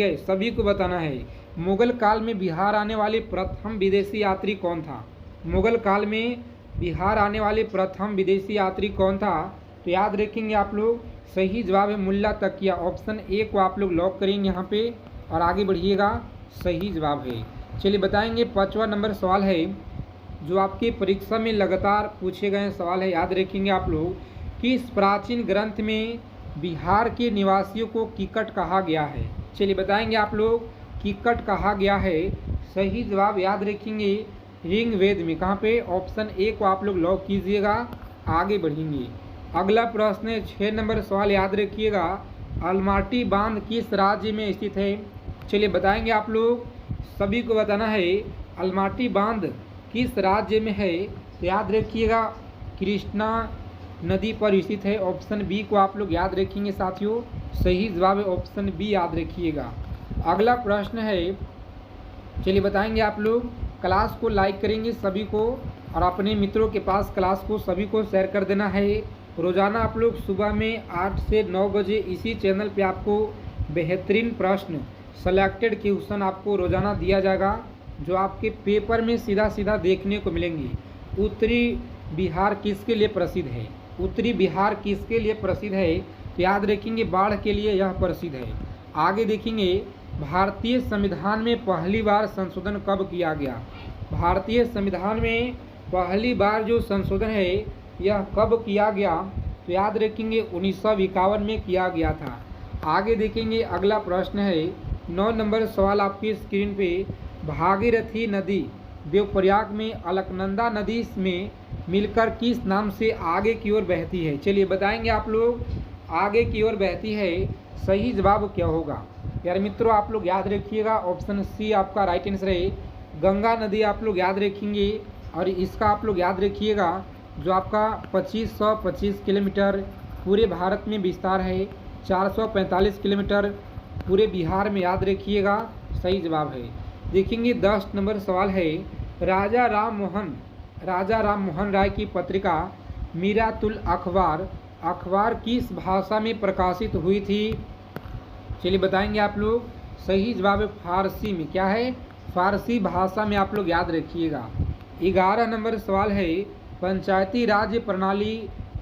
है, सभी को बताना है। मुगल काल में बिहार आने वाले प्रथम विदेशी यात्री कौन था? मुगल काल में बिहार आने वाले प्रथम विदेशी यात्री कौन था? तो याद रखेंगे आप लोग, सही जवाब है मुल्ला तकिया। ऑप्शन ए को आप लोग लॉक करेंगे यहाँ पे और आगे बढ़िएगा, सही जवाब है। चलिए बताएंगे, 5वां नंबर सवाल है जो आपकी परीक्षा में लगातार पूछे गए सवाल है, याद रखेंगे आप लोग। किस प्राचीन ग्रंथ में बिहार के निवासियों को किकट कहा गया है? चलिए बताएंगे आप लोग, किकट कहा गया है। सही जवाब याद रखेंगे ऋग्वेद में। कहाँ पे? ऑप्शन ए को आप लोग लॉक कीजिएगा, आगे बढ़ेंगे। अगला प्रश्न है 6 नंबर सवाल, याद रखिएगा। अलमाटी बांध किस राज्य में स्थित है? चलिए बताएंगे आप लोग, सभी को बताना है अलमाटी बांध किस राज्य में है। तो याद रखिएगा कृष्णा नदी पर स्थित है। ऑप्शन बी को आप लोग याद रखेंगे साथियों, सही जवाब है ऑप्शन बी, याद रखिएगा। अगला प्रश्न है, चलिए बताएंगे आप लोग। क्लास को लाइक करेंगे सभी को और अपने मित्रों के पास क्लास को सभी को शेयर कर देना है। रोज़ाना आप लोग सुबह में 8 से 9 बजे इसी चैनल पे आपको बेहतरीन प्रश्न, सेलेक्टेड क्वेश्चन आपको रोज़ाना दिया जाएगा, जो आपके पेपर में सीधा सीधा देखने को मिलेंगे। उत्तरी बिहार किसके लिए प्रसिद्ध है? उत्तरी बिहार किसके लिए प्रसिद्ध है? तो याद रखेंगे बाढ़ के लिए यह प्रसिद्ध है। आगे देखेंगे, भारतीय संविधान में पहली बार संशोधन कब किया गया? भारतीय संविधान में पहली बार जो संशोधन है यह कब किया गया? तो याद रखेंगे 1951 में किया गया था। आगे देखेंगे, अगला प्रश्न है 9 नंबर सवाल आपकी स्क्रीन पे। भागीरथी नदी देवप्रयाग में अलकनंदा नदी में मिलकर किस नाम से आगे की ओर बहती है? चलिए बताएंगे आप लोग, आगे की ओर बहती है, सही जवाब क्या होगा? यार मित्रों आप लोग याद रखिएगा, ऑप्शन सी आपका राइट आंसर है। गंगा नदी आप लोग याद रखेंगे और इसका आप लोग याद रखिएगा जो आपका 2525 किलोमीटर पूरे भारत में विस्तार है, 445 किलोमीटर पूरे बिहार में, याद रखिएगा, सही जवाब है। देखेंगे 10 नंबर सवाल है, राजा राम मोहन राय की पत्रिका मीरातुल अखबार किस भाषा में प्रकाशित हुई थी? चलिए बताएंगे आप लोग, सही जवाब है फारसी में। क्या है? फारसी भाषा में, आप लोग याद रखिएगा। 11 नंबर सवाल है, पंचायती राज्य प्रणाली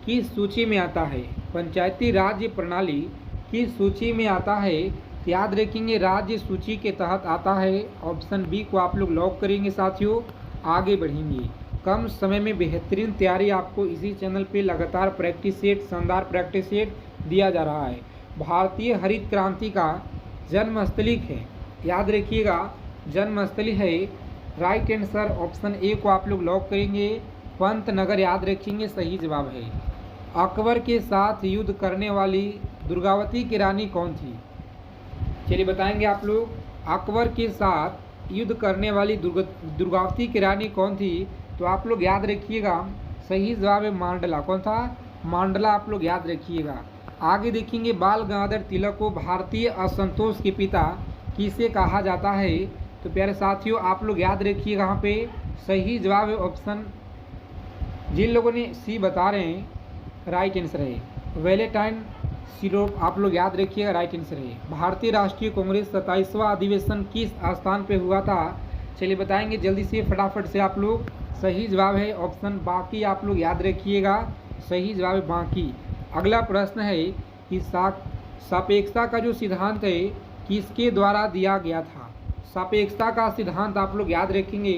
किस सूची में आता है? पंचायती राज्य प्रणाली किस सूची में आता है? याद रखेंगे राज्य सूची के तहत आता है। ऑप्शन बी को आप लोग लॉक करेंगे साथियों, आगे बढ़ेंगे। कम समय में बेहतरीन तैयारी आपको इसी चैनल पे लगातार प्रैक्टिस सेट, शानदार प्रैक्टिस सेट दिया जा रहा है। भारतीय हरित क्रांति का जन्मस्थली है, याद रखिएगा जन्मस्थली है, राइट आंसर ऑप्शन ए को आप लोग लॉक करेंगे, पंतनगर, याद रखेंगे, सही जवाब है। अकबर के साथ युद्ध करने वाली दुर्गावती की रानी कौन थी? चलिए बताएंगे आप लोग, अकबर के साथ युद्ध करने वाली दुर्गावती की रानी कौन थी? तो आप लोग याद रखिएगा, सही जवाब है मांडला। कौन था? मांडला, आप लोग याद रखिएगा। आगे देखेंगे, बाल गंगाधर तिलक को भारतीय असंतोष के पिता किसे कहा जाता है? तो प्यारे साथियों आप लोग याद रखिएगा, यहाँ पे सही जवाब है ऑप्शन, जिन लोगों ने सी बता रहे हैं राइट आंसर है वैलेंटाइन सिरोप, आप लोग याद रखिएगा, राइट आंसर है। भारतीय राष्ट्रीय कांग्रेस 27वां अधिवेशन किस स्थान पे हुआ था? चलिए बताएंगे जल्दी से फटाफट से आप लोग, सही जवाब है ऑप्शन बाकी, आप लोग याद रखिएगा, सही जवाब है बाकी। अगला प्रश्न है कि सापेक्षता का जो सिद्धांत है किसके द्वारा दिया गया था? सापेक्षता का सिद्धांत आप लोग याद रखेंगे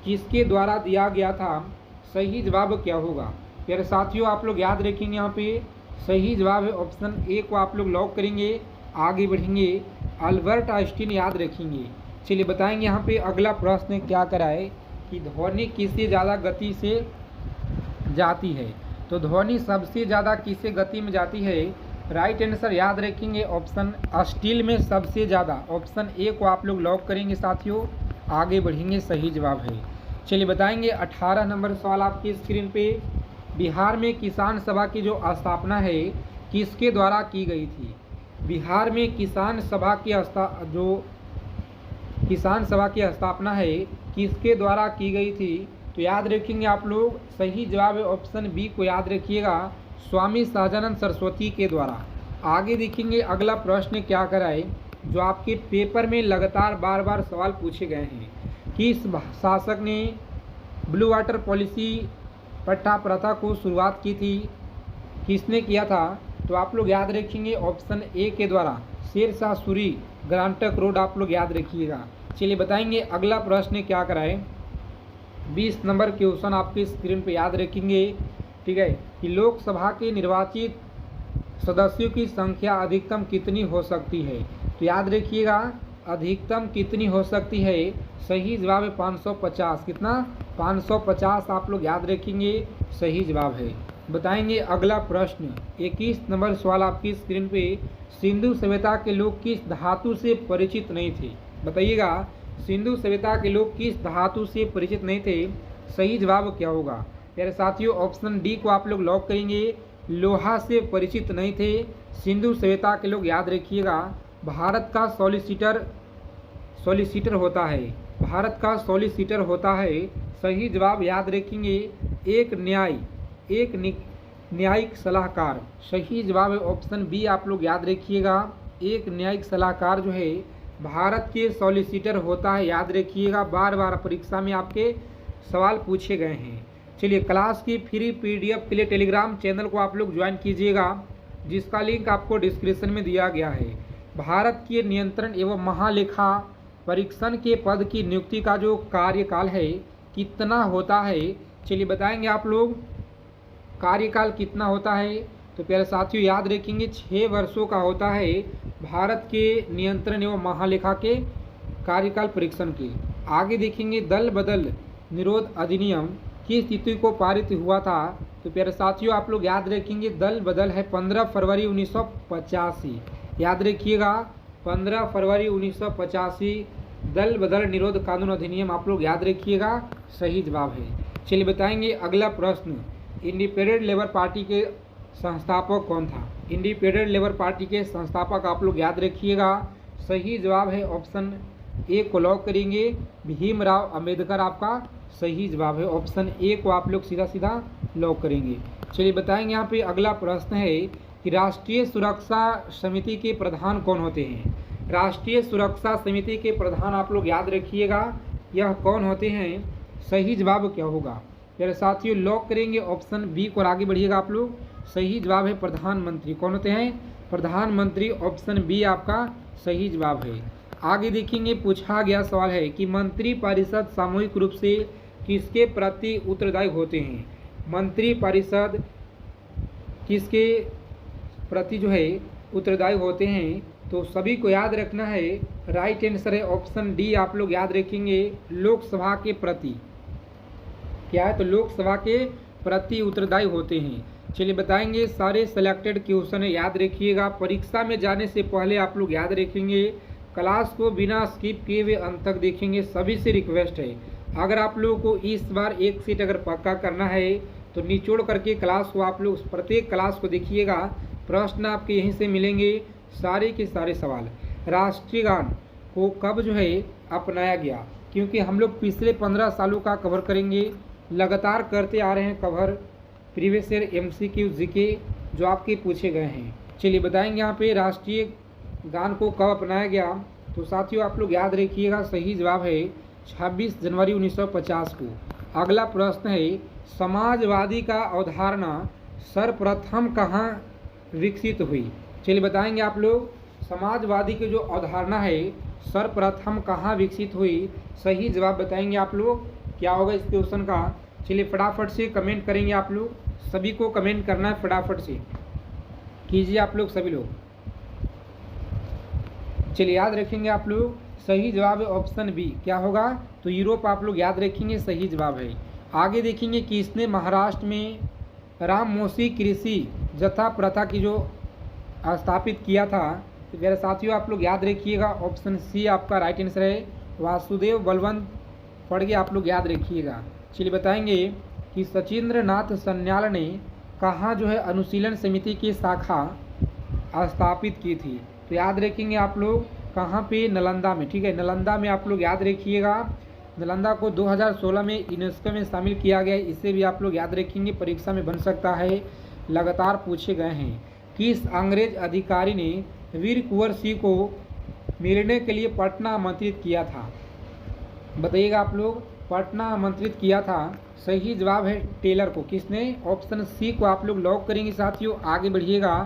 किसके द्वारा दिया गया था? सही जवाब क्या होगा? प्यारे साथियों आप लोग याद रखेंगे, यहाँ पे सही जवाब है ऑप्शन ए को आप लोग लॉक करेंगे, आगे बढ़ेंगे, अल्बर्ट आइंस्टीन, याद रखेंगे। चलिए बताएंगे यहाँ पे अगला प्रश्न क्या कराए कि ध्वनि किससे ज़्यादा गति से जाती है? तो ध्वनि सबसे ज़्यादा किससे गति में जाती है? राइट आंसर याद रखेंगे ऑप्शन स्टील में सबसे ज़्यादा, ऑप्शन ए को आप लोग लॉक करेंगे साथियों, आगे बढ़ेंगे, सही जवाब है। चलिए बताएंगे 18 नंबर सवाल आपकी स्क्रीन पे। बिहार में किसान सभा की जो स्थापना है किसके द्वारा की गई थी? बिहार में किसान सभा की स्थापना है किसके द्वारा की गई थी? तो याद रखेंगे आप लोग, सही जवाब है ऑप्शन बी को याद रखिएगा, स्वामी सहजानंद सरस्वती के द्वारा। आगे देखेंगे अगला प्रश्न क्या कराए जो आपके पेपर में लगातार बार बार सवाल पूछे गए हैं। किस शासक ने ब्लू वाटर पॉलिसी पट्टा प्रथा को शुरुआत की थी? किसने किया था? तो आप लोग याद रखेंगे ऑप्शन ए के द्वारा शेरशाह सूरी ग्रांटक रोड आप लोग याद रखिएगा। चलिए बताएंगे अगला प्रश्न क्या कराए। 20 नंबर क्वेश्चन आपके स्क्रीन पे याद रखेंगे, ठीक है, कि लोकसभा के निर्वाचित सदस्यों की संख्या अधिकतम कितनी हो सकती है? तो याद रखिएगा अधिकतम कितनी हो सकती है? सही जवाब है 550। कितना? 550 आप लोग याद रखेंगे, सही जवाब है। बताएंगे अगला प्रश्न 21 नंबर सवाल आपकी स्क्रीन पे, सिंधु सभ्यता के लोग किस धातु से परिचित नहीं थे? बताइएगा सिंधु सभ्यता के लोग किस धातु से परिचित नहीं थे? सही जवाब क्या होगा प्यारे साथियों? ऑप्शन डी को आप लोग लॉक करेंगे, लोहा से परिचित नहीं थे सिंधु सभ्यता के लोग। याद रखिएगा भारत का सॉलिसिटर होता है, भारत का सॉलिसिटर होता है। सही जवाब याद रखेंगे एक न्यायिक सलाहकार। सही जवाब है ऑप्शन बी आप लोग याद रखिएगा, एक न्यायिक सलाहकार जो है भारत के सॉलिसिटर होता है। याद रखिएगा बार बार परीक्षा में आपके सवाल पूछे गए हैं। चलिए क्लास की फ्री पीडीएफ के लिए टेलीग्राम चैनल को आप लोग ज्वाइन कीजिएगा, जिसका लिंक आपको डिस्क्रिप्शन में दिया गया है। भारत के नियंत्रण एवं महालेखा परीक्षण के पद की नियुक्ति का जो कार्यकाल है कितना होता है? चलिए बताएंगे आप लोग कार्यकाल कितना होता है। तो प्यारे साथियों याद रखेंगे 6 वर्षों का होता है भारत के नियंत्रण एवं महालेखा के कार्यकाल परीक्षण के। आगे देखेंगे दल बदल निरोध अधिनियम किस तिथि को पारित हुआ था? तो प्यारे साथियों आप लोग याद रखेंगे दल बदल है 15 फरवरी 1985। याद रखिएगा 15 फरवरी 1985 दल बदल निरोध कानून अधिनियम आप लोग याद रखिएगा, सही जवाब है। चलिए बताएंगे अगला प्रश्न, इंडिपेंडेंट लेबर पार्टी के संस्थापक कौन था? इंडिपेंडेंट लेबर पार्टी के संस्थापक आप लोग याद रखिएगा, सही जवाब है ऑप्शन ए को लॉक करेंगे, भीमराव अंबेडकर आपका सही जवाब है। ऑप्शन ए को आप लोग सीधा सीधा लॉक करेंगे। चलिए बताएंगे यहाँ पे अगला प्रश्न है कि राष्ट्रीय सुरक्षा समिति के प्रधान कौन होते हैं? राष्ट्रीय सुरक्षा समिति के प्रधान आप लोग याद रखिएगा, यह कौन होते हैं? सही जवाब क्या होगा मेरे साथियों? लॉक करेंगे ऑप्शन बी को, आगे बढ़िएगा आप लोग। सही जवाब है प्रधानमंत्री। कौन होते हैं? प्रधानमंत्री। ऑप्शन बी आपका सही जवाब है। आगे देखेंगे पूछा गया सवाल है कि मंत्री परिषद सामूहिक रूप से किसके प्रति उत्तरदायी होते हैं? मंत्री परिषद किसके प्रति जो है उत्तरदायी होते हैं? तो सभी को याद रखना है, राइट आंसर है ऑप्शन डी आप लोग याद रखेंगे, लोकसभा के प्रति। क्या है? तो लोकसभा के प्रति उत्तरदायी होते हैं। चलिए बताएंगे सारे सेलेक्टेड क्वेश्चन याद रखिएगा। परीक्षा में जाने से पहले आप लोग याद रखेंगे, क्लास को बिना स्किप किए हुए अंत तक देखेंगे। सभी से रिक्वेस्ट है, अगर आप लोगों को इस बार एक सीट अगर पक्का करना है तो निचोड़ करके क्लास को आप लोग प्रत्येक क्लास को देखिएगा। प्रश्न आपके यहीं से मिलेंगे, सारे के सारे सवाल। राष्ट्रीय गान को कब जो है अपनाया गया? क्योंकि हम लोग पिछले 15 सालों का कवर करेंगे, लगातार करते आ रहे हैं cover previous year MCQ GK जो आपके पूछे गए हैं। चलिए बताएंगे यहाँ पे राष्ट्रीय गान को कब अपनाया गया? तो साथियों आप लोग याद रखिएगा, सही जवाब है 26 जनवरी 1950 को। अगला प्रश्न है समाजवादी का अवधारणा सर्वप्रथम कहाँ विकसित हुई? चलिए बताएंगे आप लोग समाजवादी की जो अवधारणा है सर्वप्रथम कहाँ विकसित हुई? सही जवाब बताएंगे आप लोग, क्या होगा इस क्वेश्चन का? चलिए फटाफट से कमेंट करेंगे आप लोग, सभी को कमेंट करना है, फटाफट से कीजिए आप लोग सभी लोग। चलिए याद रखेंगे आप लोग, सही जवाब है ऑप्शन बी। क्या होगा? तो यूरोप आप लोग याद रखेंगे, सही जवाब है। आगे देखेंगे कि इसने महाराष्ट्र में राममोशी कृषि जथा प्रथा की जो स्थापित किया था। तो मेरे साथियों आप लोग याद रखिएगा, ऑप्शन सी आपका राइट आंसर है, वासुदेव बलवंत फड़गे आप लोग याद रखिएगा। चलिए बताएंगे कि सचिंद्र नाथ सन्याल ने कहाँ जो है अनुशीलन समिति की शाखा स्थापित की थी? तो याद रखेंगे आप लोग कहाँ पे? नालंदा में। ठीक है, नालंदा में आप लोग याद रखिएगा। नालंदा को 2016 में यूनेस्को में शामिल किया गया, इसे भी आप लोग याद रखेंगे, परीक्षा में बन सकता है, लगातार पूछे गए हैं। किस अंग्रेज अधिकारी ने वीर कुंवर सिंह को मिलने के लिए पटना आमंत्रित किया था? बताइएगा आप लोग, पटना आमंत्रित किया था। सही जवाब है टेलर को। किसने? ऑप्शन सी को आप लोग लॉक करेंगे साथियों। आगे बढ़िएगा।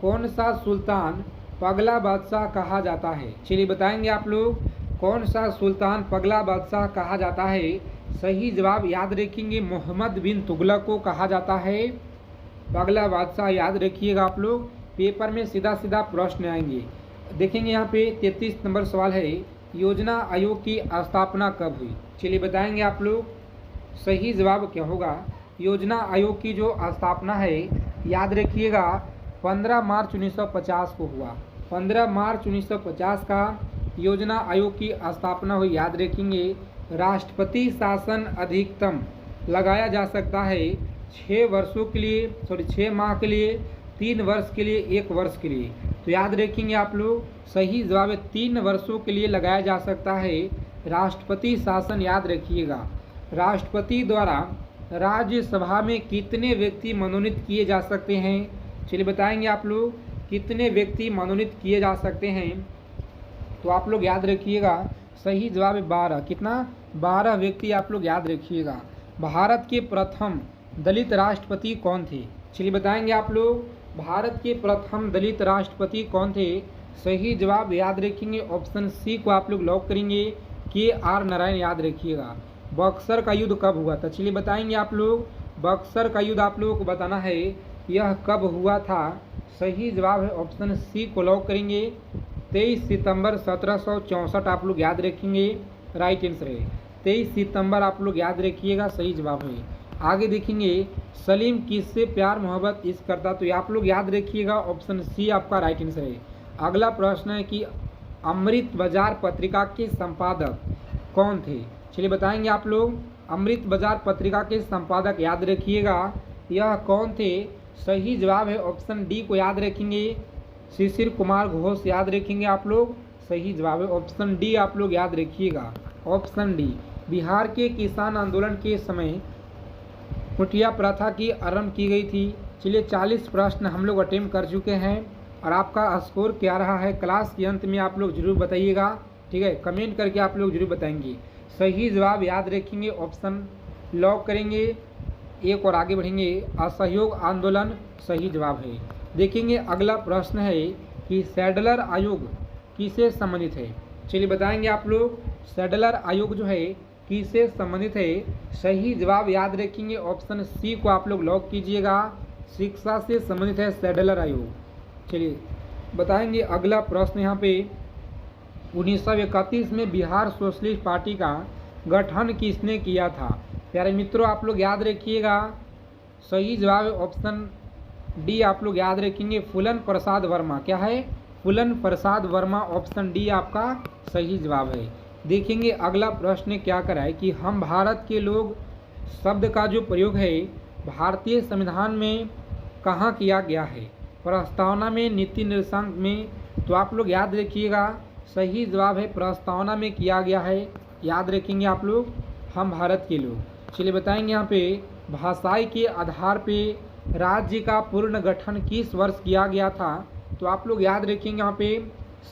कौन सा सुल्तान पगला बादशाह कहा जाता है? चलिए बताएंगे आप लोग, कौन सा सुल्तान पगला बादशाह कहा जाता है? सही जवाब याद रखेंगे, मोहम्मद बिन तुगलक को कहा जाता है पगला बादशाह। याद रखिएगा आप लोग, पेपर में सीधा सीधा प्रश्न आएंगे। देखेंगे यहाँ पे 33 नंबर सवाल है, योजना आयोग की स्थापना कब हुई? चलिए बताएंगे आप लोग, सही जवाब क्या होगा? योजना आयोग की जो स्थापना है, याद रखिएगा 15 मार्च 1950 को हुआ। 15 मार्च 1950 का योजना आयोग की स्थापना हुई। याद रखेंगे, राष्ट्रपति शासन अधिकतम लगाया जा सकता है 6 वर्षों के लिए, 6 माह के लिए, 3 वर्ष के लिए, 1 वर्ष के लिए। तो याद रखेंगे आप लोग, सही जवाब 3 वर्षों के लिए लगाया जा सकता है राष्ट्रपति शासन। याद रखिएगा, राष्ट्रपति द्वारा राज्यसभा में कितने व्यक्ति मनोनीत किए जा सकते हैं? चलिए बताएंगे आप लोग, कितने व्यक्ति मनोनीत किए जा सकते हैं? तो आप लोग याद रखिएगा, सही जवाब है 12। कितना? 12 व्यक्ति आप लोग याद रखिएगा। भारत के प्रथम दलित राष्ट्रपति कौन थे? चलिए बताएंगे आप लोग, भारत के प्रथम दलित राष्ट्रपति कौन थे? सही जवाब याद रखेंगे, ऑप्शन सी को आप लोग लॉक करेंगे, KR नारायण। याद रखिएगा। बक्सर का युद्ध कब हुआ था? चलिए बताएंगे आप लोग, बक्सर का युद्ध आप लोगों को बताना है, यह कब हुआ था? सही जवाब है ऑप्शन सी को लॉक करेंगे, 23 सितंबर 1764 आप लोग याद रखेंगे, राइट आंसर है। 23 सितंबर आप लोग याद रखिएगा, सही जवाब है। आगे देखेंगे, सलीम किससे प्यार मोहब्बत इश्क करता? तो आप लोग याद रखिएगा, ऑप्शन सी आपका राइट आंसर है। अगला प्रश्न है कि अमृत बाजार पत्रिका के संपादक कौन थे? चलिए बताएंगे आप लोग, अमृत बाजार पत्रिका के संपादक याद रखिएगा, यह कौन थे? सही जवाब है ऑप्शन डी को याद रखेंगे, शिशिर कुमार घोष। याद रखेंगे आप लोग, सही जवाब है ऑप्शन डी आप लोग याद रखिएगा, ऑप्शन डी। बिहार के किसान आंदोलन के समय कुटिया प्रथा की आरंभ की गई थी। चलिए 40 प्रश्न हम लोग अटेम्प्ट कर चुके हैं और आपका स्कोर क्या रहा है क्लास के अंत में आप लोग जरूर बताइएगा, ठीक है? कमेंट करके आप लोग जरूर बताएंगे। सही जवाब याद रखेंगे, ऑप्शन लॉक करेंगे, एक और आगे बढ़ेंगे। असहयोग आंदोलन सही जवाब है। देखेंगे अगला प्रश्न है कि सैडलर आयोग किससे संबंधित है? चलिए बताएंगे आप लोग, सैडलर आयोग जो है किससे संबंधित है? सही जवाब याद रखेंगे, ऑप्शन सी को आप लोग लॉक कीजिएगा, शिक्षा से संबंधित है सैडलर आयोग। चलिए बताएंगे अगला प्रश्न यहाँ पे, 1931 में बिहार सोशलिस्ट पार्टी का गठन किसने किया था? प्यारे मित्रों आप लोग याद रखिएगा, सही जवाब है ऑप्शन डी आप लोग याद रखेंगे, फूलन प्रसाद वर्मा। क्या है? फूलन प्रसाद वर्मा, ऑप्शन डी आपका सही जवाब है। देखेंगे अगला प्रश्न क्या कराए कि हम भारत के लोग शब्द का जो प्रयोग है भारतीय संविधान में कहाँ किया गया है? प्रस्तावना में, नीति निर्देशांक में? तो आप लोग याद रखिएगा, सही जवाब है प्रस्तावना में किया गया है। याद रखेंगे आप लोग, हम भारत के लोग। चलिए बताएंगे यहाँ पे, भाषाई के आधार पे राज्य का पूर्ण गठन किस वर्ष किया गया था? तो आप लोग याद रखेंगे यहाँ पे,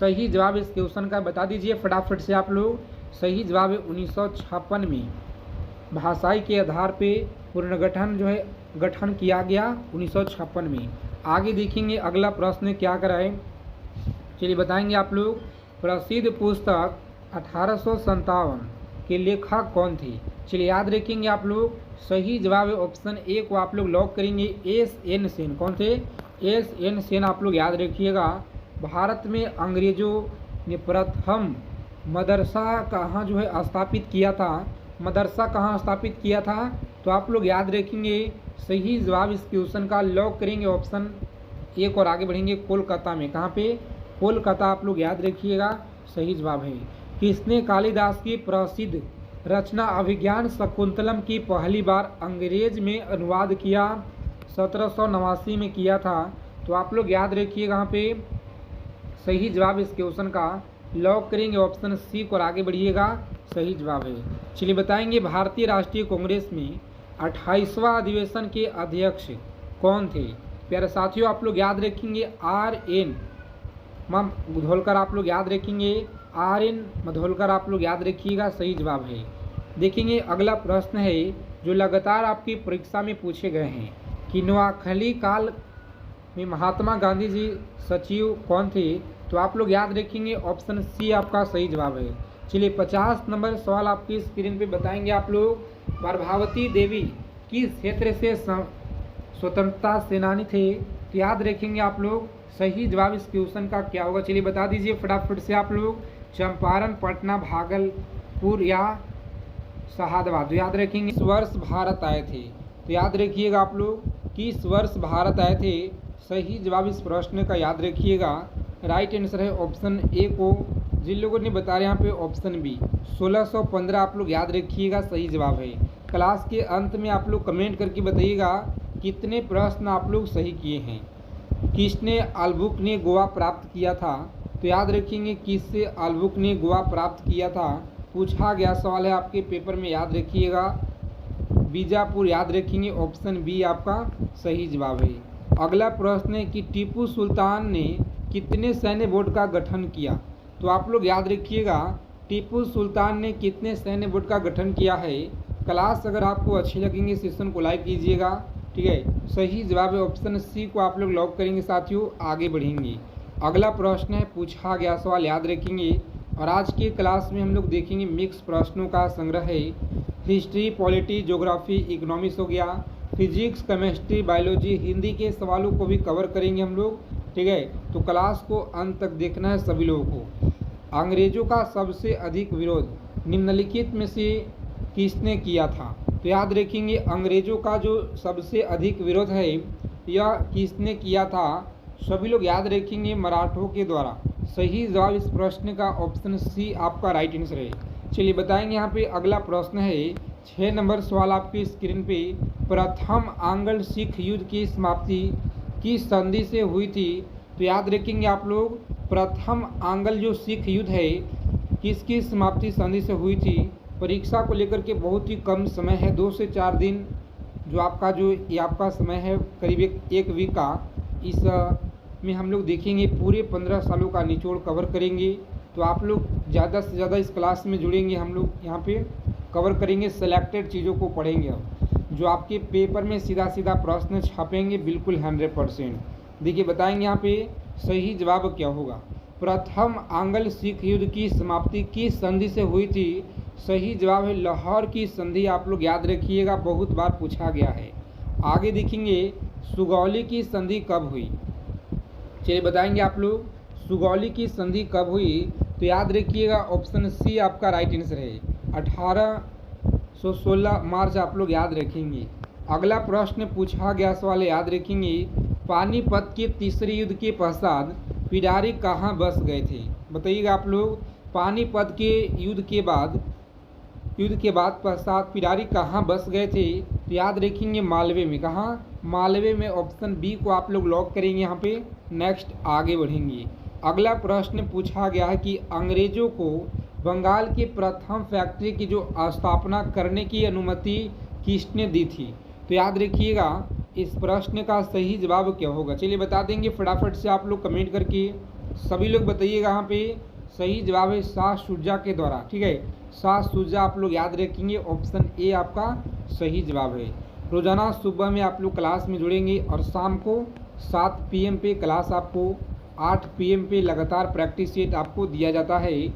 सही जवाब इस क्वेश्चन का बता दीजिए फटाफट से आप लोग। सही जवाब है 1956 में भाषाई के आधार पे पुनर्गठन जो है गठन किया गया 1956 में। आगे देखेंगे अगला प्रश्न क्या कराए, चलिए बताएंगे आप लोग। प्रसिद्ध पुस्तक 1857 के लेखक कौन थे? चलिए याद रखेंगे आप लोग, सही जवाब है ऑप्शन ए को आप लोग लॉक करेंगे, S.N. सेन। कौन थे? S.N. सेन आप लोग याद रखिएगा। भारत में अंग्रेजों ने प्रथम मदरसा कहाँ जो है स्थापित किया था? मदरसा कहाँ स्थापित किया था? तो आप लोग याद रखेंगे, सही जवाब इस क्वेश्चन का लॉक करेंगे ऑप्शन एक और आगे बढ़ेंगे, कोलकाता में। कहाँ पे? कोलकाता आप लोग याद रखिएगा, सही जवाब है। किसने कालिदास की प्रसिद्ध रचना अभिज्ञान शकुंतलम की पहली बार अंग्रेज में अनुवाद किया? 1789 में किया था। तो आप लोग याद रखिएगा, यहाँ पे सही जवाब इस क्वेश्चन का लॉक करेंगे ऑप्शन सी को और आगे बढ़िएगा, सही जवाब है। चलिए बताएंगे, भारतीय राष्ट्रीय कांग्रेस में 28वां अधिवेशन के अध्यक्ष कौन थे? प्यारे साथियों आप लोग याद रखेंगे, R.N. मधोलकर आप लोग याद रखेंगे, RN मधोलकर आप लोग याद रखिएगा, सही जवाब है। देखेंगे अगला प्रश्न है जो लगातार आपकी परीक्षा में पूछे गए हैं कि नोआखली काल में महात्मा गांधी जी सचिव कौन थे, तो आप लोग याद रखेंगे ऑप्शन सी आपका सही जवाब है। चलिए 50 नंबर सवाल आपकी स्क्रीन पे बताएंगे आप लोग, प्रभावती देवी किस क्षेत्र से स्वतंत्रता सेनानी थे, तो याद रखेंगे आप लोग सही जवाब इस क्वेश्चन का क्या होगा। चलिए बता दीजिए फटाफट से आप लोग, चंपारण, पटना, भागलपुर या शहादाबाद। तो याद रखेंगे किस वर्ष भारत आए थे, तो याद रखिएगा आप लोग किस वर्ष भारत आए थे, सही जवाब इस प्रश्न का याद रखिएगा। राइट आंसर है ऑप्शन ए को, जिन लोगों ने बता रहे यहाँ पे ऑप्शन बी 1615 आप लोग याद रखिएगा, सही जवाब है। क्लास के अंत में आप लोग कमेंट करके बताइएगा कितने प्रश्न आप लोग सही किए हैं। किसने आल्बुक ने गोवा प्राप्त किया था, तो याद रखेंगे किससे आल्बुक ने गोवा प्राप्त किया था, पूछा गया सवाल है आपके पेपर में, याद रखिएगा बीजापुर, याद रखेंगे ऑप्शन बी आपका सही जवाब है। अगला प्रश्न है कि टीपू सुल्तान ने कितने सैन्य बोर्ड का गठन किया, तो आप लोग याद रखिएगा टीपू सुल्तान ने कितने सैन्य बोर्ड का गठन किया है। क्लास अगर आपको अच्छी लगेंगे सेशन को लाइक कीजिएगा, ठीक है। सही जवाब है ऑप्शन सी को आप लोग लॉक करेंगे साथियों, आगे बढ़ेंगे। अगला प्रश्न है पूछा गया सवाल, याद रखेंगे। और आज के क्लास में हम लोग देखेंगे मिक्स प्रश्नों का संग्रह है, हिस्ट्री, पॉलिटी, ज्योग्राफी, इकोनॉमिक्स हो गया, फिजिक्स, केमिस्ट्री, बायोलॉजी, हिंदी के सवालों को भी कवर करेंगे हम लोग, ठीक है। तो क्लास को अंत तक देखना है सभी लोगों को। अंग्रेजों का सबसे अधिक विरोध निम्नलिखित में से किसने किया था, तो याद रखेंगे अंग्रेजों का जो सबसे अधिक विरोध है यह किसने किया था, सभी लोग याद रखेंगे मराठों के द्वारा। सही जवाब इस प्रश्न का ऑप्शन सी आपका राइट आंसर है। चलिए बताएंगे यहाँ पे अगला प्रश्न है 6 नंबर सवाल आपकी स्क्रीन पे, प्रथम आंग्ल सिख युद्ध की समाप्ति किस संधि से हुई थी, तो याद रखेंगे आप लोग प्रथम आंग्ल जो सिख युद्ध है किसकी समाप्ति संधि से हुई थी। परीक्षा को लेकर के बहुत ही कम समय है, 2 से 4 दिन जो आपका जो ये आपका समय है करीब एक वीक का, इस में हम लोग देखेंगे पूरे 15 सालों का निचोड़ कवर करेंगे। तो आप लोग ज़्यादा से ज़्यादा इस क्लास में जुड़ेंगे, हम लोग यहाँ पे कवर करेंगे, सेलेक्टेड चीज़ों को पढ़ेंगे अब जो आपके पेपर में सीधा सीधा प्रश्न छापेंगे बिल्कुल 100%। देखिए बताएंगे यहाँ पे सही जवाब क्या होगा। प्रथम आंग्ल सिख युद्ध की समाप्ति किस संधि से हुई थी, सही जवाब है लाहौर की संधि, आप लोग याद रखिएगा, बहुत बार पूछा गया है। आगे देखेंगे सुगौली की संधि कब हुई, चलिए बताएंगे आप लोग सुगौली की संधि कब हुई, तो याद रखिएगा ऑप्शन सी आपका राइट आंसर है, 1816 मार्च आप लोग याद रखेंगे। अगला प्रश्न पूछा गया सवाल याद रखेंगे, पानीपत के तीसरे युद्ध के पश्चात पिडारी कहाँ बस गए थे, बताइएगा आप लोग पानीपत के युद्ध के बाद पश्चात पिडारी कहाँ बस गए थे, तो याद रखेंगे मालवे में। कहाँ, मालवे में, ऑप्शन बी को आप लोग लॉक करेंगे यहाँ पे। नेक्स्ट आगे बढ़ेंगे। अगला प्रश्न पूछा गया है कि अंग्रेजों को बंगाल की प्रथम फैक्ट्री की जो स्थापना करने की अनुमति किसने दी थी, तो याद रखिएगा इस प्रश्न का सही जवाब क्या होगा। चलिए बता देंगे फटाफट से आप लोग कमेंट करके, सभी लोग बताइएगा यहाँ पे सही जवाब है शाह शुजा के द्वारा, ठीक है। शाह शुजा आप लोग याद रखेंगे, ऑप्शन ए आपका सही जवाब है। रोजाना सुबह में आप लोग क्लास में जुड़ेंगे और शाम को 7 PM पे क्लास आपको, 8 PM पे लगातार प्रैक्टिस सेट आपको दिया जाता है।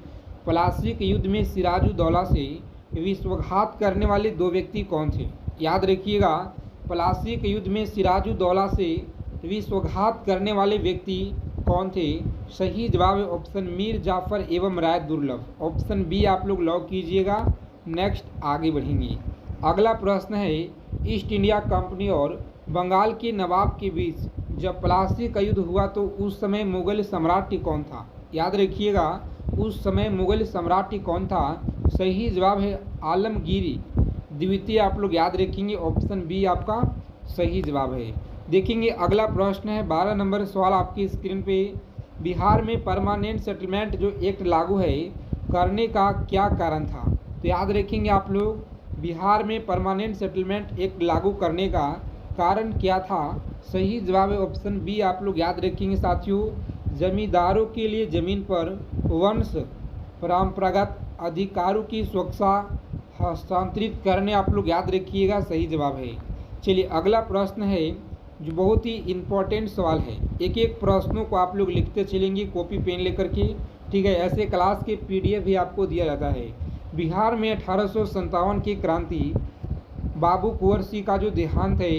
प्लासी के युद्ध में सिराजुद्दौला से विश्वघात करने वाले 2 व्यक्ति कौन थे, याद रखिएगा प्लासी के युद्ध में सिराजुद्दौला से विश्वघात करने वाले व्यक्ति कौन थे, सही जवाब है ऑप्शन मीर जाफर एवं राय दुर्लभ, ऑप्शन बी आप लोग लॉक कीजिएगा। नेक्स्ट आगे बढ़ेंगे। अगला प्रश्न है ईस्ट इंडिया कंपनी और बंगाल के नवाब के बीच जब प्लासी का युद्ध हुआ तो उस समय मुगल सम्राट कौन था, याद रखिएगा उस समय मुगल सम्राट कौन था, सही जवाब है आलमगीर द्वितीय, आप लोग याद रखेंगे, ऑप्शन बी आपका सही जवाब है। देखेंगे अगला प्रश्न है 12 नंबर सवाल आपकी स्क्रीन पे, बिहार में परमानेंट सेटलमेंट जो एक्ट लागू है करने का क्या कारण था, तो याद रखेंगे आप लोग बिहार में परमानेंट सेटलमेंट एक्ट लागू करने का कारण क्या था, सही जवाब है ऑप्शन बी आप लोग याद रखेंगे साथियों जमींदारों के लिए जमीन पर वंश परंपरागत अधिकारों की सुरक्षा हस्तांतरित करने, आप लोग याद रखिएगा, सही जवाब है। चलिए अगला प्रश्न है जो बहुत ही इम्पोर्टेंट सवाल है। एक एक प्रश्नों को आप लोग लिखते चलेंगे कॉपी पेन लेकर के, ठीक है। ऐसे क्लास के PDF भी आपको दिया जाता है। बिहार में 1857 की क्रांति, बाबू कुंवर सिंह का जो देहांत है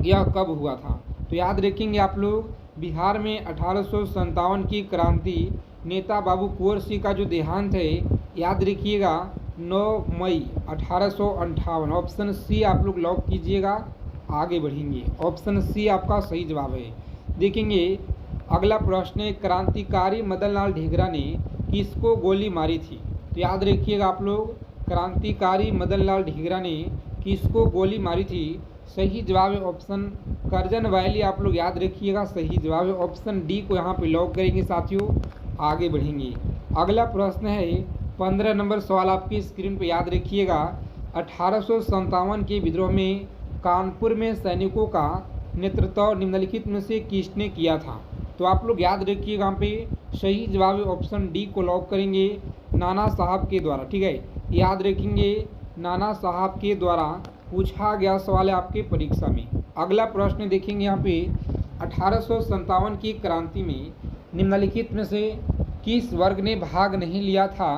यह कब हुआ था? तो याद रखेंगे आप लोग, बिहार में 1857 की क्रांति, नेता बाबू कुंवर सिंह का जो देहांत है, याद रखिएगा 9 मई 1858। ऑप्शन सी आप लोग लॉक कीजिएगा। आगे बढ़ेंगे, ऑप्शन सी आपका सही जवाब है। देखेंगे अगला प्रश्न है, क्रांतिकारी मदन लाल ढींगरा ने किसको गोली मारी थी? तो याद रखिएगा आप लोग, क्रांतिकारी मदन लाल ढींगरा ने किसको गोली मारी थी? सही जवाब है ऑप्शन करजन वैली, आप लोग याद रखिएगा, सही जवाब है। ऑप्शन डी को यहाँ पे लॉक करेंगे साथियों। आगे बढ़ेंगे, अगला प्रश्न है 15 नंबर सवाल आपकी स्क्रीन पे, याद रखिएगा। 1857 के विद्रोह में कानपुर में सैनिकों का नेतृत्व निम्नलिखित में से किसने किया था? तो आप लोग याद रखिएगा, यहाँ पे सही जवाब है ऑप्शन डी को लॉक करेंगे, नाना साहब के द्वारा, ठीक है। याद रखेंगे, नाना साहब के द्वारा पूछा गया सवाल है आपके परीक्षा में। अगला प्रश्न देखेंगे यहाँ पे, 1857 की क्रांति में निम्नलिखित में से किस वर्ग ने भाग नहीं लिया था?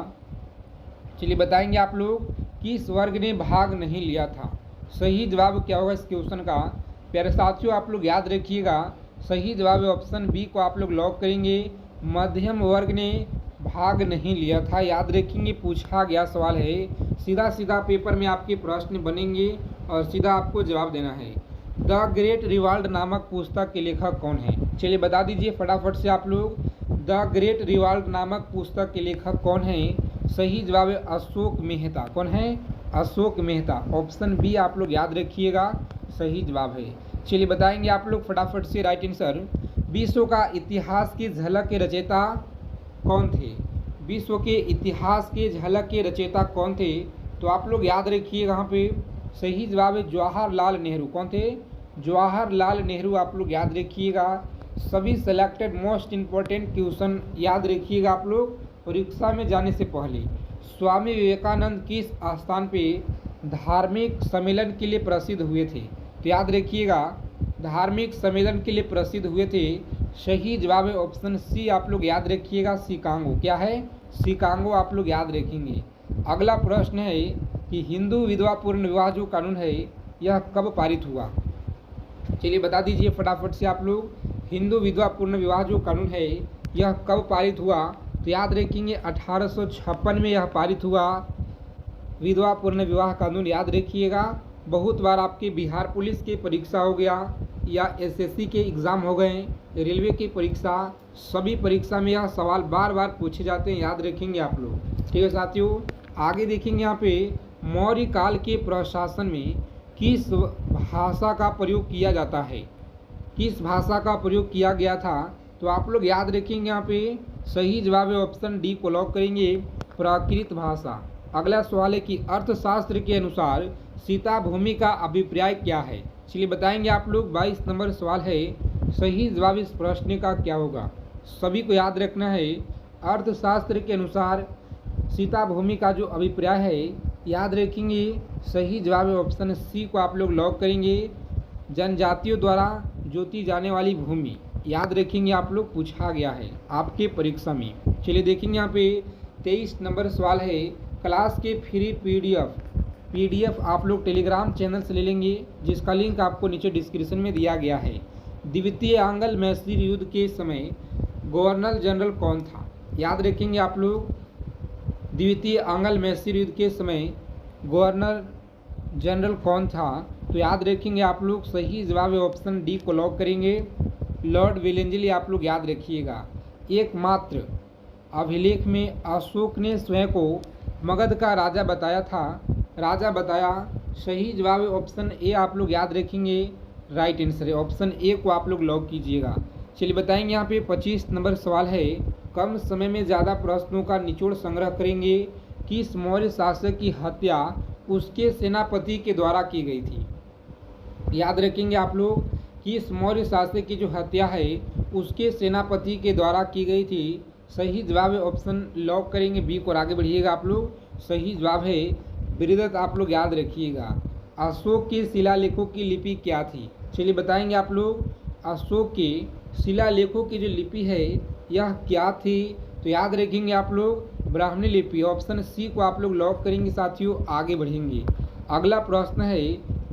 चलिए बताएंगे आप लोग, किस वर्ग ने भाग नहीं लिया था? सही जवाब क्या होगा इस क्वेश्चन का? प्यारे साथियों आप लोग याद रखिएगा, सही जवाब है ऑप्शन बी को आप लोग लॉक करेंगे, मध्यम वर्ग ने भाग नहीं लिया था। याद रखेंगे, पूछा गया सवाल है, सीधा सीधा पेपर में आपके प्रश्न बनेंगे और सीधा आपको जवाब देना है। द ग्रेट रिवाल्ड नामक पुस्तक के लेखक कौन है? चलिए बता दीजिए फटाफट से आप लोग, द ग्रेट रिवाल्ड नामक पुस्तक के लेखक कौन है? सही जवाब है अशोक मेहता। कौन है? अशोक मेहता। ऑप्शन बी आप लोग याद रखिएगा, सही जवाब है। चलिए बताएंगे आप लोग फटाफट से राइट आंसर। विश्व का इतिहास की झलक के रचयिता कौन थे? विश्व के इतिहास के झलक के रचयिता कौन थे? तो आप लोग याद रखिएगा, यहाँ पे सही जवाब है जवाहरलाल नेहरू। कौन थे? जवाहरलाल नेहरू। आप लोग याद रखिएगा, सभी सेलेक्टेड मोस्ट इम्पोर्टेंट क्वेश्चन याद रखिएगा आप लोग परीक्षा में जाने से पहले। स्वामी विवेकानंद किस स्थान पे धार्मिक सम्मेलन के लिए प्रसिद्ध हुए थे? तो याद रखिएगा, धार्मिक सम्मेलन के लिए प्रसिद्ध हुए थे। सही जवाब है ऑप्शन सी आप लोग याद रखिएगा, शिकागो। क्या है? शिकागो आप लोग याद रखेंगे। अगला प्रश्न है कि हिंदू विधवा पूर्ण विवाह जो कानून है यह कब पारित हुआ? चलिए बता दीजिए फटाफट से आप लोग, हिंदू विधवा पूर्ण विवाह जो कानून है यह कब पारित हुआ? तो याद रखेंगे 1856 में यह पारित हुआ, विधवा पूर्ण विवाह कानून। याद रखिएगा, बहुत बार आपके बिहार पुलिस की परीक्षा हो गया या SSC के एग्ज़ाम हो गए, रेलवे की परीक्षा, सभी परीक्षा में यह सवाल बार बार पूछे जाते हैं, याद रखेंगे आप लोग। ठीक है साथियों, आगे देखेंगे यहाँ पे मौर्य काल के प्रशासन में किस भाषा का प्रयोग किया जाता है? किस भाषा का प्रयोग किया गया था? तो आप लोग याद रखेंगे, यहाँ पे सही जवाब है ऑप्शन डी को लॉक करेंगे, प्राकृत भाषा। अगला सवाल है कि अर्थशास्त्र के अनुसार सीता भूमि का अभिप्राय क्या है? चलिए बताएंगे आप लोग, 22 नंबर सवाल है, सही जवाब इस प्रश्न का क्या होगा? सभी को याद रखना है, अर्थशास्त्र के अनुसार सीता भूमि का जो अभिप्राय है, याद रखेंगे, सही जवाब है ऑप्शन सी को आप लोग लॉक करेंगे, जनजातियों द्वारा जोती जाने वाली भूमि। याद रखेंगे आप लोग, पूछा गया है आपके परीक्षा में। चलिए देखेंगे यहाँ पे 23 नंबर सवाल है, क्लास के फ्री PDF आप लोग टेलीग्राम चैनल से ले लेंगे, जिसका लिंक आपको नीचे डिस्क्रिप्शन में दिया गया है। द्वितीय आंग्ल मैसूर युद्ध के समय गवर्नर जनरल कौन था? याद रखेंगे आप लोग, द्वितीय आंग्ल मैसूर युद्ध के समय गवर्नर जनरल कौन था? तो याद रखेंगे आप लोग, सही जवाब है ऑप्शन डी को लॉक करेंगे, लॉर्ड वेलेंजली। आप लोग याद रखिएगा। एकमात्र अभिलेख में अशोक ने स्वयं को मगध का राजा बताया था, राजा बताया। सही जवाब है ऑप्शन ए आप लोग याद रखेंगे, राइट आंसर है, ऑप्शन ए को आप लोग लॉक कीजिएगा। चलिए बताएंगे यहाँ पे 25 नंबर सवाल है, कम समय में ज़्यादा प्रश्नों का निचोड़ संग्रह करेंगे। किस मौर्य शासक की हत्या उसके सेनापति के द्वारा की गई थी? याद रखेंगे आप लोग, किस मौर्य शासक की जो हत्या है उसके सेनापति के द्वारा की गई थी? सही जवाब है ऑप्शन लॉक करेंगे बी को और आगे बढ़िएगा आप लोग। सही जवाब है बृहदत्त, आप लोग याद रखिएगा। अशोक के शिलालेखों की लिपि क्या थी? चलिए बताएंगे आप लोग। अशोक के शिलालेखों की जो लिपि है यह क्या थी? तो याद रखेंगे आप लोग ब्राह्मणी लिपि। ऑप्शन सी को आप लोग लॉक करेंगे साथियों, आगे बढ़ेंगे। अगला प्रश्न है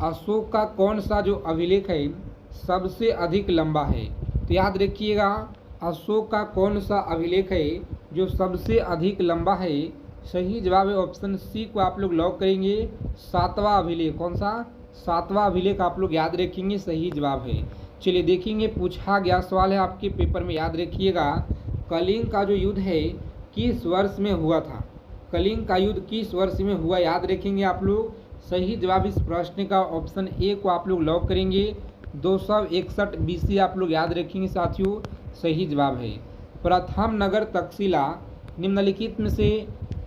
अशोक का कौन सा जो अभिलेख है सबसे अधिक लंबा है? तो याद रखिएगा अशोक का कौन सा अभिलेख है जो सबसे अधिक लंबा है? सही जवाब है ऑप्शन सी को आप लोग लॉक करेंगे, सातवां अभिलेख। कौन सा? सातवां अभिलेख आप लोग याद रखेंगे, सही जवाब है। चलिए देखेंगे, पूछा गया सवाल है आपके पेपर में, याद रखिएगा। कलिंग का जो युद्ध है किस वर्ष में हुआ था? कलिंग का युद्ध किस वर्ष में हुआ? याद रखेंगे आप लोग। सही जवाब इस प्रश्न का ऑप्शन ए को आप लोग लॉक करेंगे, 261 BC आप लोग याद रखेंगे साथियों, सही जवाब है। प्रथम नगर तक्षशिला निम्नलिखित में से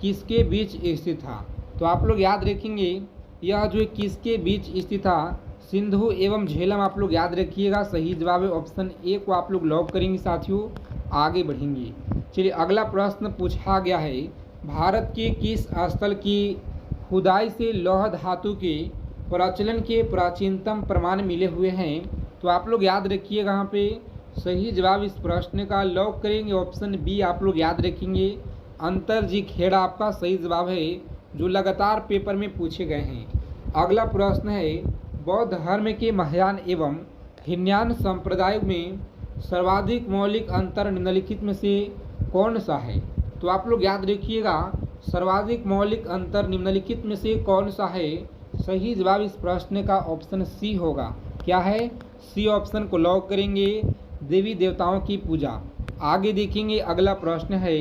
किसके बीच स्थित था? तो आप लोग याद रखेंगे यह जो किसके बीच स्थित था? सिंधु एवं झेलम आप लोग याद रखिएगा, सही जवाब है ऑप्शन ए को आप लोग लॉक करेंगे साथियों, आगे बढ़ेंगे। चलिए अगला प्रश्न पूछा गया है भारत के किस स्थल की खुदाई से लौह धातु के प्रचलन के प्राचीनतम प्रमाण मिले हुए हैं? तो आप लोग याद रखिएगा यहाँ पे सही जवाब इस प्रश्न का लॉक करेंगे ऑप्शन बी आप लोग याद रखेंगे, अंतरजी खेड़ा आपका सही जवाब है, जो लगातार पेपर में पूछे गए हैं। अगला प्रश्न है बौद्ध धर्म के महायान एवं हीनयान संप्रदाय में सर्वाधिक मौलिक अंतर निम्नलिखित में से कौन सा है? तो आप लोग याद रखिएगा सर्वाधिक मौलिक अंतर निम्नलिखित में से कौन सा है? सही जवाब इस प्रश्न का ऑप्शन सी होगा। क्या है? सी ऑप्शन को लॉक करेंगे, देवी देवताओं की पूजा। आगे देखेंगे अगला प्रश्न है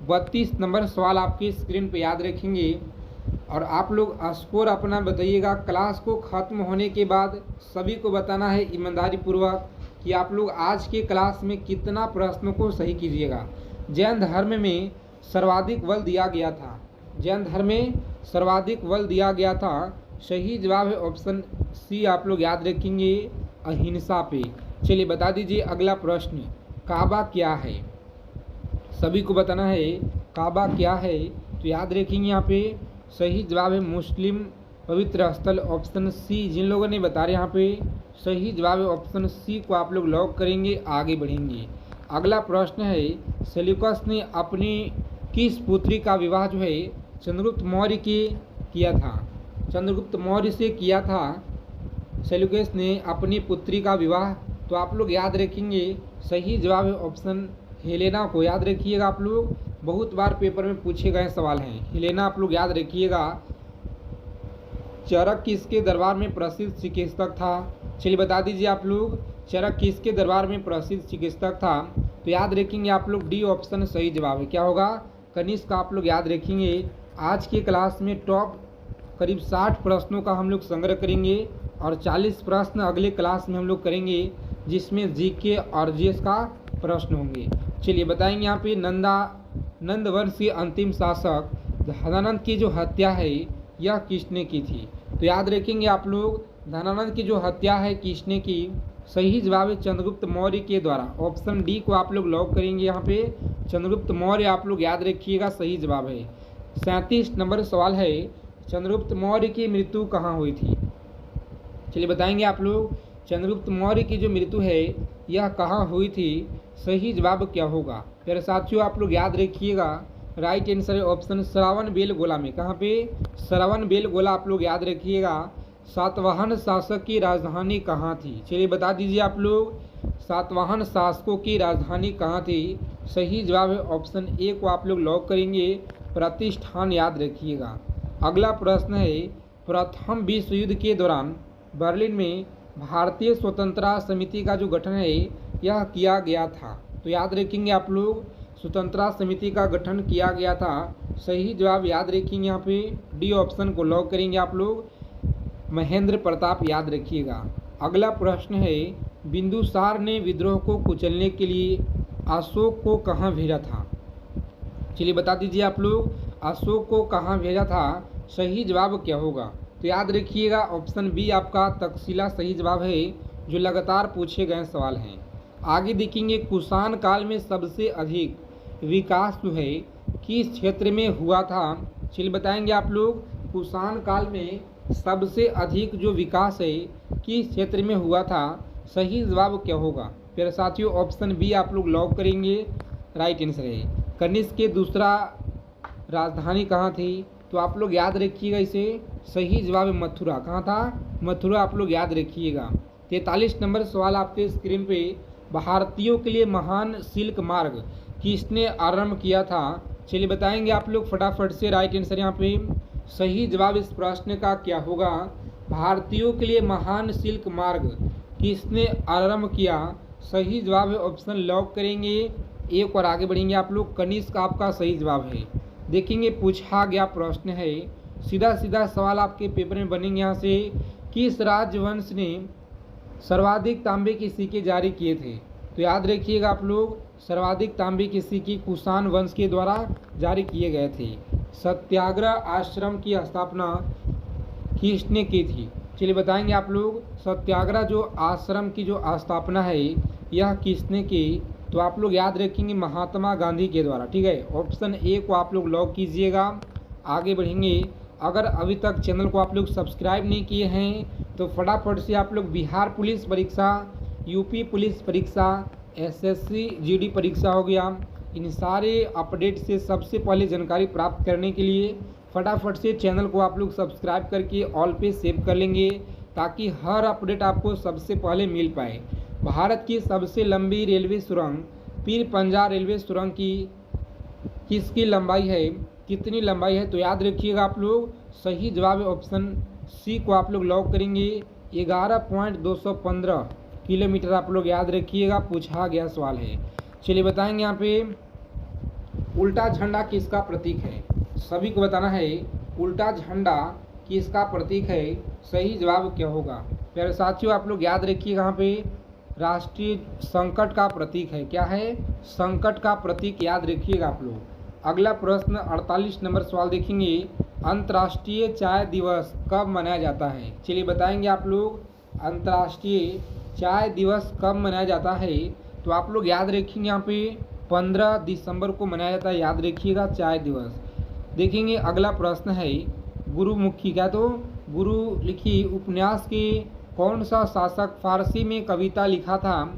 32 नंबर सवाल आपकी स्क्रीन पे याद रखेंगे और आप लोग स्कोर अपना बताइएगा। क्लास को ख़त्म होने के बाद सभी को बताना है ईमानदारी पूर्वक कि आप लोग आज के क्लास में कितना प्रश्नों को सही कीजिएगा। जैन धर्म में सर्वाधिक बल दिया गया था, जैन धर्म में सर्वाधिक बल दिया गया था, सही जवाब है ऑप्शन सी आप लोग याद रखेंगे, अहिंसा पे। चलिए बता दीजिए अगला प्रश्न, काबा क्या है? सभी को बताना है काबा क्या है, तो याद रखेंगे यहाँ पे सही जवाब है मुस्लिम पवित्र स्थल, ऑप्शन सी। जिन लोगों ने बता रहे यहाँ पे सही जवाब है ऑप्शन सी को आप लोग लॉक करेंगे, आगे बढ़ेंगे। अगला प्रश्न है सेल्यूकस ने अपनी किस पुत्री का विवाह जो है चंद्रगुप्त मौर्य के किया था? चंद्रगुप्त मौर्य से किया था सेल्यूकस ने अपनी पुत्री का विवाह, तो आप लोग याद रखेंगे सही जवाब है ऑप्शन हेलेना को। याद रखिएगा आप लोग, बहुत बार पेपर में पूछे गए सवाल हैं, हेलेना आप लोग याद रखिएगा। चरक किसके दरबार में प्रसिद्ध चिकित्सक था? चलिए बता दीजिए आप लोग चरक किसके दरबार में प्रसिद्ध चिकित्सक था? तो याद रखेंगे आप लोग डी ऑप्शन सही जवाब है। क्या होगा? कनिष्क का आप लोग याद रखेंगे। आज के क्लास में टॉप करीब 60 प्रश्नों का हम लोग संग्रह करेंगे और 40 प्रश्न अगले क्लास में हम लोग करेंगे, जिसमें जीके और जीएस का प्रश्न होंगे। चलिए बताएंगे यहाँ पे नंदवंश के अंतिम शासक धनानंद की जो हत्या है यह किसने की थी? तो याद रखेंगे आप लोग धनानंद की जो हत्या है किसने की? सही जवाब है चंद्रगुप्त मौर्य के द्वारा, ऑप्शन डी को आप लोग लॉक करेंगे यहाँ पे, चंद्रगुप्त मौर्य आप लोग याद रखिएगा, सही जवाब है। 37 नंबर सवाल है चंद्रगुप्त मौर्य की मृत्यु कहाँ हुई थी? चलिए बताएंगे आप लोग चंद्रगुप्त मौर्य की जो मृत्यु है यह कहाँ हुई थी? सही जवाब क्या होगा? प्यारे साथियों आप लोग याद रखिएगा, राइट आंसर है ऑप्शन श्रावण बेलगोला में। कहाँ पे? श्रावण बेलगोला आप लोग याद रखिएगा। सातवाहन शासक की राजधानी कहाँ थी? चलिए बता दीजिए आप लोग सातवाहन शासकों की राजधानी कहाँ थी? सही जवाब है ऑप्शन ए को आप लोग लॉक करेंगे, प्रतिष्ठान याद रखिएगा। अगला प्रश्न है प्रथम विश्व युद्ध के दौरान बर्लिन में भारतीय स्वतंत्रता समिति का जो गठन है यह किया गया था? तो याद रखेंगे आप लोग स्वतंत्रता समिति का गठन किया गया था, सही जवाब याद रखेंगे यहाँ पे डी ऑप्शन को लॉक करेंगे आप लोग, महेंद्र प्रताप याद रखिएगा। अगला प्रश्न है बिंदुसार ने विद्रोह को कुचलने के लिए अशोक को कहाँ भेजा था? चलिए बता दीजिए आप लोग अशोक को कहाँ भेजा था? सही जवाब क्या होगा? तो याद रखिएगा ऑप्शन बी आपका तक्षशिला सही जवाब है। जो लगातार पूछे गए सवाल हैं। आगे देखेंगे कुषाण काल में सबसे अधिक विकास जो है किस क्षेत्र में हुआ था। चलिए बताएंगे आप लोग कुषाण काल में सबसे अधिक जो विकास है किस क्षेत्र में हुआ था। सही जवाब क्या होगा प्यारे साथियों? ऑप्शन बी आप लोग लॉक करेंगे, राइट आंसर है। कनिष्क के दूसरा राजधानी कहाँ थी? तो आप लोग याद रखिएगा इसे, सही जवाब मथुरा। कहाँ था? मथुरा। आप लोग याद रखिएगा। 43 नंबर सवाल आपके स्क्रीन पे, भारतीयों के लिए महान सिल्क मार्ग किसने आरंभ किया था? चलिए बताएंगे आप लोग फटाफट से, राइट आंसर यहाँ पे। सही जवाब इस प्रश्न का क्या होगा? भारतीयों के लिए महान सिल्क मार्ग किसने आरंभ किया? सही जवाब है, ऑप्शन लॉक करेंगे। एक और आगे बढ़ेंगे आप लोग, कनिष्क आपका सही जवाब है। देखेंगे पूछा गया प्रश्न है, सीधा सीधा सवाल आपके पेपर में बनेंगे यहाँ से। किस राजवंश ने सर्वाधिक तांबे के सिक्के जारी किए थे? तो याद रखिएगा आप लोग, सर्वाधिक तांबे के सिक्के कुषाण वंश के द्वारा जारी किए गए थे। सत्याग्रह आश्रम की स्थापना किसने की थी? चलिए बताएंगे आप लोग, सत्याग्रह जो आश्रम की जो स्थापना है यह किसने की? तो आप लोग याद रखेंगे महात्मा गांधी के द्वारा। ठीक है, ऑप्शन ए को आप लोग लॉक कीजिएगा। आगे बढ़ेंगे, अगर अभी तक चैनल को आप लोग सब्सक्राइब नहीं किए हैं तो फटाफट से आप लोग बिहार पुलिस परीक्षा, यूपी पुलिस परीक्षा, एसएससी जीडी परीक्षा हो गया, इन सारे अपडेट से सबसे पहले जानकारी प्राप्त करने के लिए फटाफट से चैनल को आप लोग सब्सक्राइब करके ऑल पे सेव कर लेंगे, ताकि हर अपडेट आपको सबसे पहले मिल पाए। भारत की सबसे लंबी रेलवे सुरंग पीर पंजा रेलवे सुरंग की किसकी लंबाई है? कितनी लंबाई है? तो याद रखिएगा आप लोग, सही जवाब है ऑप्शन सी को आप लोग लॉक करेंगे। 11.215 किलोमीटर आप लोग याद रखिएगा, पूछा गया सवाल है। चलिए बताएंगे यहाँ पे, उल्टा झंडा किसका प्रतीक है? सभी को बताना है, उल्टा झंडा किसका प्रतीक है? सही जवाब क्या होगा प्यारे साथियों? आप लोग याद रखिएगा, यहाँ पे राष्ट्रीय संकट का प्रतीक है। क्या है? संकट का प्रतीक, याद रखिएगा आप लोग। अगला प्रश्न 48 नंबर सवाल देखेंगे, अंतर्राष्ट्रीय चाय दिवस कब मनाया जाता है? चलिए बताएंगे आप लोग, अंतर्राष्ट्रीय चाय दिवस कब मनाया जाता है? तो आप लोग याद रखेंगे यहाँ पे 15 दिसंबर को मनाया जाता है, याद रखिएगा चाय दिवस। देखेंगे अगला प्रश्न है, गुरुमुखी, क्या तो गुरु लिखी उपन्यास के कौन सा शासक फारसी में कविता लिखा था?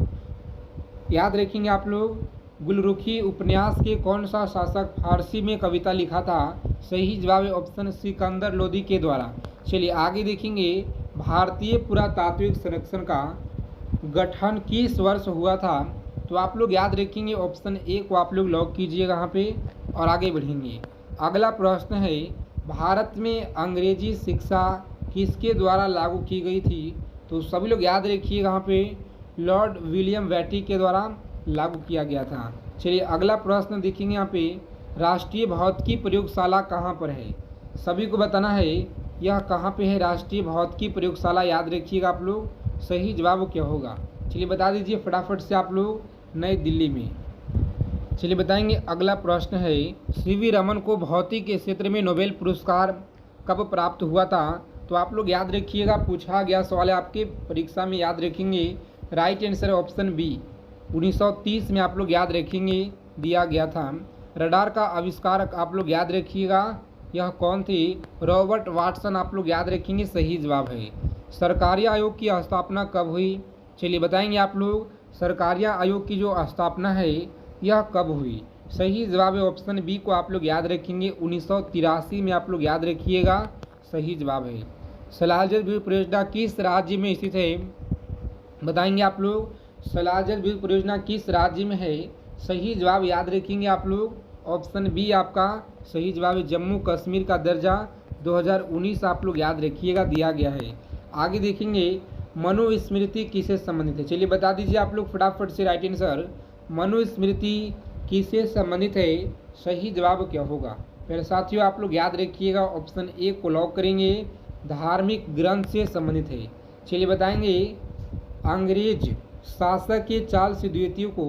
याद रखेंगे आप लोग, गुलरुखी उपन्यास के कौन सा शासक फारसी में कविता लिखा था? सही जवाब है ऑप्शन सिकंदर लोदी के द्वारा। चलिए आगे देखेंगे, भारतीय पुरातात्विक संरक्षण का गठन किस वर्ष हुआ था? तो आप लोग याद रखेंगे, ऑप्शन ए को आप लोग लॉक कीजिएगा यहाँ पे और आगे बढ़ेंगे। अगला प्रश्न है, भारत में अंग्रेजी शिक्षा किसके द्वारा लागू की गई थी? तो सभी लोग याद रखिएगा, यहाँ पे लॉर्ड विलियम बेंटिक के द्वारा लागू किया गया था। चलिए अगला प्रश्न देखेंगे, यहाँ पे राष्ट्रीय भौतिकी प्रयोगशाला कहाँ पर है? सभी को बताना है यह कहाँ पे है राष्ट्रीय भौतिकी प्रयोगशाला, याद रखिएगा आप लोग। सही जवाब क्या होगा? चलिए बता दीजिए फटाफट से आप लोग, नई दिल्ली में। चलिए बताएंगे अगला प्रश्न है, सीवी रमन को भौतिक के क्षेत्र में नोबेल पुरस्कार कब प्राप्त हुआ था? तो आप लोग याद रखिएगा, पूछा गया सवाल है आपके परीक्षा में, याद रखेंगे। राइट आंसर है ऑप्शन बी, 1930 में आप लोग याद रखेंगे दिया गया था। रडार का आविष्कारक आप लोग याद रखिएगा, यह कौन थे? रॉबर्ट वाटसन आप लोग याद रखेंगे, सही जवाब है। सरकारिया आयोग की स्थापना कब हुई? चलिए बताएंगे आप लोग, सरकारिया आयोग की जो स्थापना है यह कब हुई? सही जवाब है ऑप्शन बी को आप लोग याद रखेंगे, 1983 में आप लोग याद रखिएगा, सही जवाब है। सलाहजल विद्युत परियोजना किस राज्य में स्थित है? बताएंगे आप लोग, सलाहजल विद्युत परियोजना किस राज्य में है? सही जवाब याद रखेंगे आप लोग, ऑप्शन बी आपका सही जवाब है। जम्मू कश्मीर का दर्जा 2019 आप लोग याद रखिएगा दिया गया है। आगे देखेंगे, मनुस्मृति किससे संबंधित है? चलिए बता दीजिए आप लोग फटाफट से, राइट आंसर मनुस्मृति किससे संबंधित है? सही जवाब क्या होगा? फिर साथियों आप लोग याद रखिएगा, ऑप्शन ए को लॉक करेंगे, धार्मिक ग्रंथ से संबंधित है। चलिए बताएंगे, अंग्रेज शासक के चार्ल्स द्वितीय को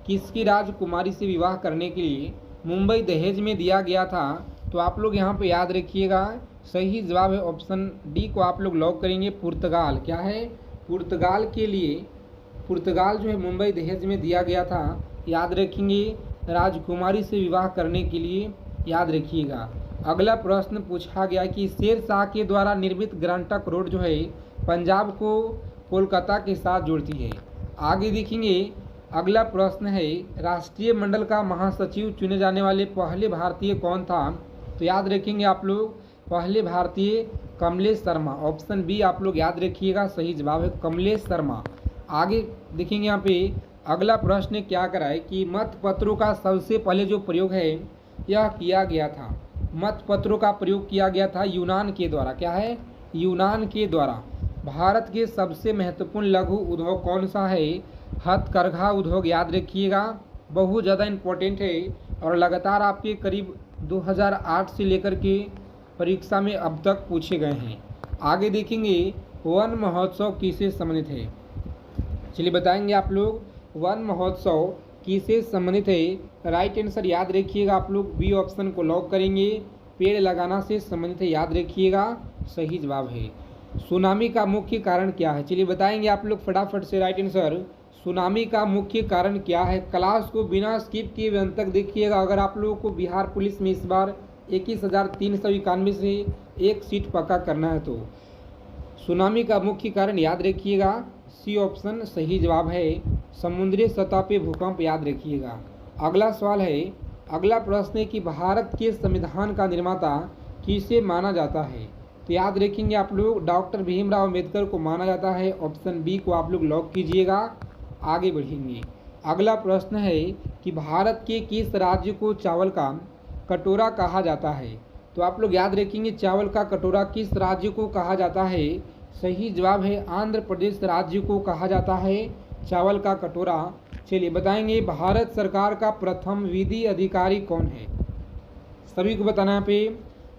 किसकी राजकुमारी से विवाह करने के लिए मुंबई दहेज में दिया गया था? तो आप लोग यहाँ पे याद रखिएगा, सही जवाब है ऑप्शन डी को आप लोग लॉक करेंगे, पुर्तगाल। क्या है? पुर्तगाल के लिए, पुर्तगाल जो है मुंबई दहेज में दिया गया था, याद रखेंगे राजकुमारी से विवाह करने के लिए, याद रखिएगा। अगला प्रश्न पूछा गया कि शेर शाह के द्वारा निर्मित ग्रांटक रोड जो है पंजाब को कोलकाता के साथ जोड़ती है। आगे देखेंगे अगला प्रश्न है राष्ट्रीय मंडल का महासचिव चुने जाने वाले पहले भारतीय कौन था? तो याद रखेंगे आप लोग पहले भारतीय कमलेश शर्मा, ऑप्शन बी आप लोग याद रखिएगा, सही जवाब है कमलेश शर्मा। आगे देखेंगे यहाँ पे अगला प्रश्न क्या करा है कि मत पत्रों का सबसे पहले जो प्रयोग है यह किया गया था, मत पत्रों का प्रयोग किया गया था यूनान के द्वारा। क्या है? यूनान के द्वारा। भारत के सबसे महत्वपूर्ण लघु उद्योग कौन सा है? हथकरघा उद्योग, याद रखिएगा, बहुत ज़्यादा इम्पोर्टेंट है और लगातार आपके करीब 2008 से लेकर के परीक्षा में अब तक पूछे गए हैं। आगे देखेंगे वन महोत्सव किससे संबंधित है? चलिए बताएंगे आप लोग वन महोत्सव किससे संबंधित है? राइट आंसर याद रखिएगा आप लोग बी ऑप्शन को लॉक करेंगे, पेड़ लगाना से संबंधित है, याद रखिएगा, सही जवाब है। सुनामी का मुख्य कारण क्या है? चलिए बताएंगे आप लोग फटाफट से राइट आंसर। सुनामी का मुख्य कारण क्या है? क्लास को बिना स्किप किए अंत तक देखिएगा। अगर आप लोगों को बिहार पुलिस में इस बार 21,391 से एक सीट पक्का करना है तो सुनामी का मुख्य कारण याद रखिएगा, सी ऑप्शन सही जवाब है, समुद्री सतह पे भूकंप, याद रखिएगा। अगला सवाल है, अगला प्रश्न है कि भारत के संविधान का निर्माता किसे माना जाता है? तो याद रखेंगे आप लोग डॉक्टर भीमराव अम्बेडकर को माना जाता है, ऑप्शन बी को आप लोग लॉक कीजिएगा। आगे बढ़ेंगे अगला प्रश्न है कि भारत के किस राज्य को चावल का कटोरा कहा जाता है? तो आप लोग याद रखेंगे चावल का कटोरा किस राज्य को कहा जाता है? सही जवाब है आंध्र प्रदेश राज्य को कहा जाता है चावल का कटोरा। चलिए बताएंगे भारत सरकार का प्रथम विधि अधिकारी कौन है? सभी को बताना यहाँ पे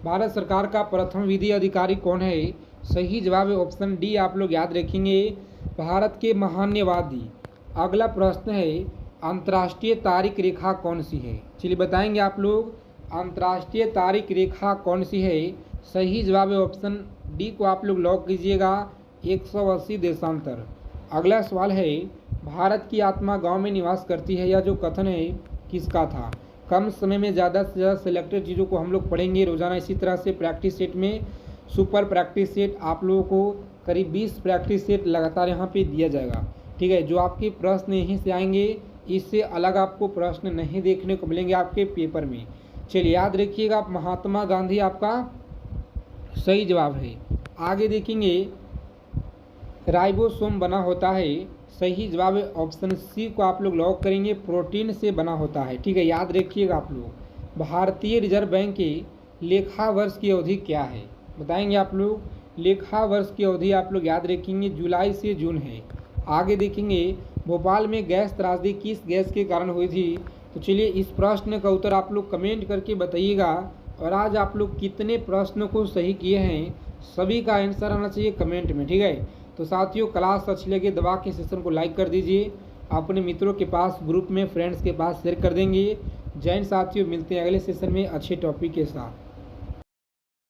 भारत सरकार का प्रथम विधि अधिकारी कौन है? सही जवाब है ऑप्शन डी आप लोग याद रखेंगे, भारत के महान्यवादी। अगला प्रश्न है अंतर्राष्ट्रीय तारिक रेखा कौन सी है? चलिए बताएंगे आप लोग अंतर्राष्ट्रीय तारिक रेखा कौन सी है? सही जवाब है ऑप्शन डी को आप लोग लॉक कीजिएगा, 180 देशांतर। अगला सवाल है भारत की आत्मा गांव में निवास करती है, यह जो कथन है किसका था? कम समय में ज़्यादा से ज़्यादा सिलेक्टेड चीज़ों को हम लोग पढ़ेंगे रोज़ाना। इसी तरह से प्रैक्टिस सेट में सुपर प्रैक्टिस सेट आप लोगों को करीब 20 प्रैक्टिस सेट लगातार यहाँ पे दिया जाएगा, ठीक है। जो आपके प्रश्न यहीं से आएंगे, इससे अलग आपको प्रश्न नहीं देखने को मिलेंगे आपके पेपर में। चलिए याद रखिएगा महात्मा गांधी आपका सही जवाब है। आगे देखेंगे राइबोसोम बना होता है, सही जवाब है ऑप्शन सी को आप लोग लॉक करेंगे, प्रोटीन से बना होता है, ठीक है, याद रखिएगा आप लोग। भारतीय रिजर्व बैंक के लेखा वर्ष की अवधि क्या है? बताएंगे आप लोग लेखा वर्ष की अवधि आप लोग याद रखेंगे जुलाई से जून है। आगे देखेंगे भोपाल में गैस त्रासदी किस गैस के कारण हुई थी? तो चलिए इस प्रश्न का उत्तर आप लोग कमेंट करके बताइएगा। और आज आप लोग कितने प्रश्नों को सही किए हैं सभी का आंसर आना चाहिए कमेंट में, ठीक है। तो साथियों क्लास अच्छी लगे दबा के सेशन को लाइक कर दीजिए, अपने मित्रों के पास ग्रुप में फ्रेंड्स के पास शेयर कर देंगे। जय हिंद साथियों, मिलते हैं अगले सेशन में अच्छे टॉपिक के साथ।